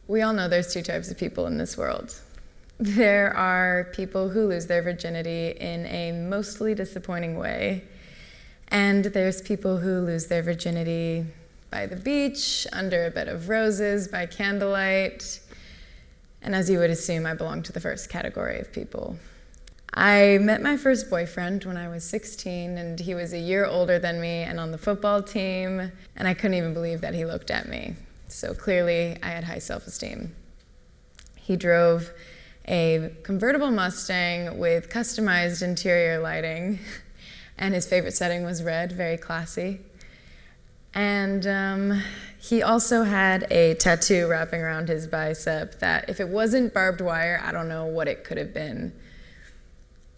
We all know there's two types of people in this world. There are people who lose their virginity in a mostly disappointing way, and there's people who lose their virginity by the beach, under a bed of roses, by candlelight. And as you would assume, I belong to the first category of people. I met my first boyfriend when I was 16, and he was a year older than me and on the football team, and I couldn't even believe that he looked at me. So clearly, I had high self-esteem. He drove a convertible Mustang with customized interior lighting, and his favorite setting was red, very classy. And he also had a tattoo wrapping around his bicep that, if it wasn't barbed wire, I don't know what it could have been.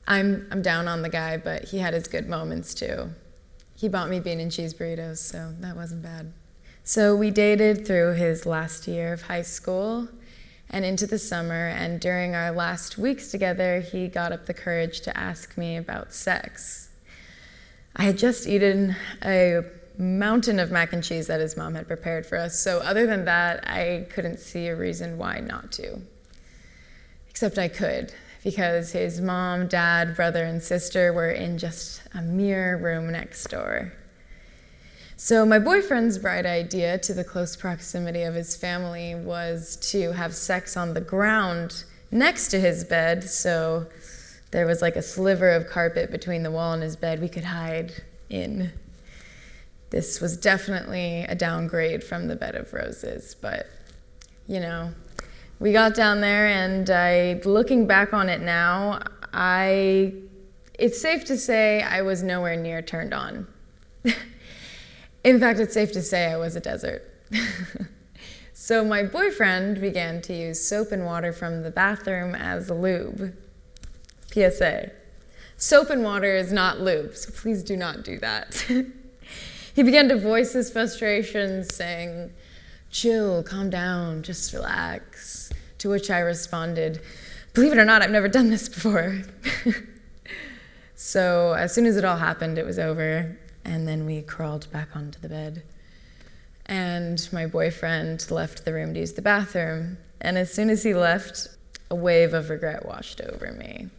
I'm down on the guy, but he had his good moments too. He bought me bean and cheese burritos, so that wasn't bad. So we dated through his last year of high school and into the summer, and during our last weeks together, he got up the courage to ask me about sex. I had just eaten a mountain of mac and cheese that his mom had prepared for us, so other than that, I couldn't see a reason why not to. Except I could, because his mom, dad, brother, and sister were in just a mere room next door. So my boyfriend's bright idea, to the close proximity of his family, was to have sex on the ground next to his bed, so there was like a sliver of carpet between the wall and his bed we could hide in. This was definitely a downgrade from the bed of roses, but, you know, we got down there, and looking back on it now, it's safe to say I was nowhere near turned on. In fact, it's safe to say I was a desert. So my boyfriend began to use soap and water from the bathroom as lube. PSA, soap and water is not lube, so please do not do that. He began to voice his frustrations, saying, "Chill, calm down, just relax." To which I responded, "Believe it or not, I've never done this before." So as soon as it all happened, it was over. And then we crawled back onto the bed. And my boyfriend left the room to use the bathroom. And as soon as he left, a wave of regret washed over me.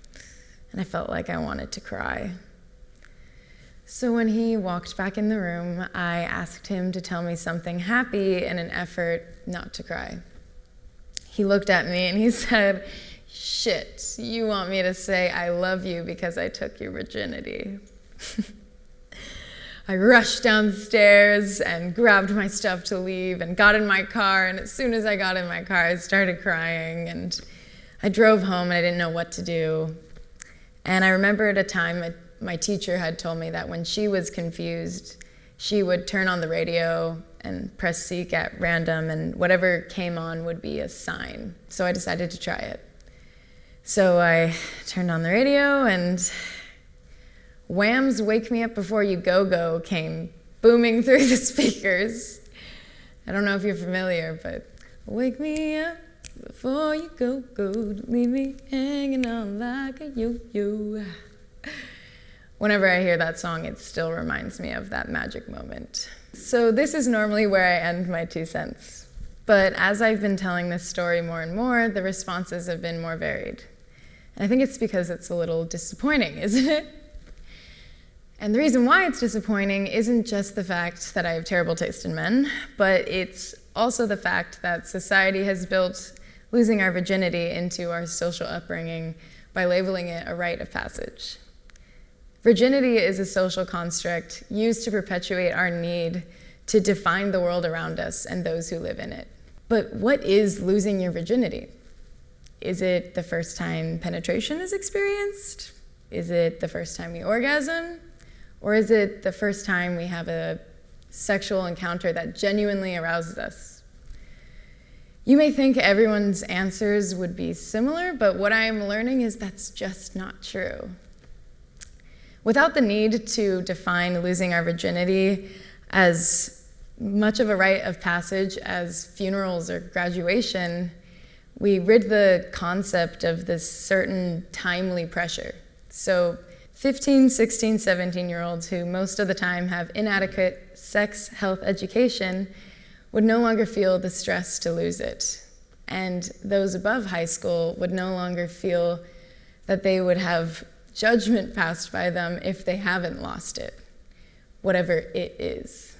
And I felt like I wanted to cry. So when he walked back in the room, I asked him to tell me something happy in an effort not to cry. He looked at me and he said, "Shit, you want me to say I love you because I took your virginity." I rushed downstairs and grabbed my stuff to leave and got in my car, and as soon as I got in my car, I started crying, and I drove home and I didn't know what to do. And I remember at a time my teacher had told me that when she was confused, she would turn on the radio and press seek at random, and whatever came on would be a sign. So I decided to try it. So I turned on the radio, and Wham's "Wake Me Up Before You Go-Go" came booming through the speakers. I don't know if you're familiar, but wake me up before you go, leave me hanging on like a yo-yo. Whenever I hear that song, it still reminds me of that magic moment. So this is normally where I end my 2 cents. But as I've been telling this story more and more, the responses have been more varied. And I think it's because it's a little disappointing, isn't it? And the reason why it's disappointing isn't just the fact that I have terrible taste in men, but it's also the fact that society has built losing our virginity into our social upbringing by labeling it a rite of passage. Virginity is a social construct used to perpetuate our need to define the world around us and those who live in it. But what is losing your virginity? Is it the first time penetration is experienced? Is it the first time we orgasm? Or is it the first time we have a sexual encounter that genuinely arouses us? You may think everyone's answers would be similar, but what I'm learning is that's just not true. Without the need to define losing our virginity as much of a rite of passage as funerals or graduation, we rid the concept of this certain timely pressure. So 15, 16, 17-year-olds who most of the time have inadequate sex health education would no longer feel the stress to lose it. And those above high school would no longer feel that they would have judgment passed by them if they haven't lost it, whatever it is.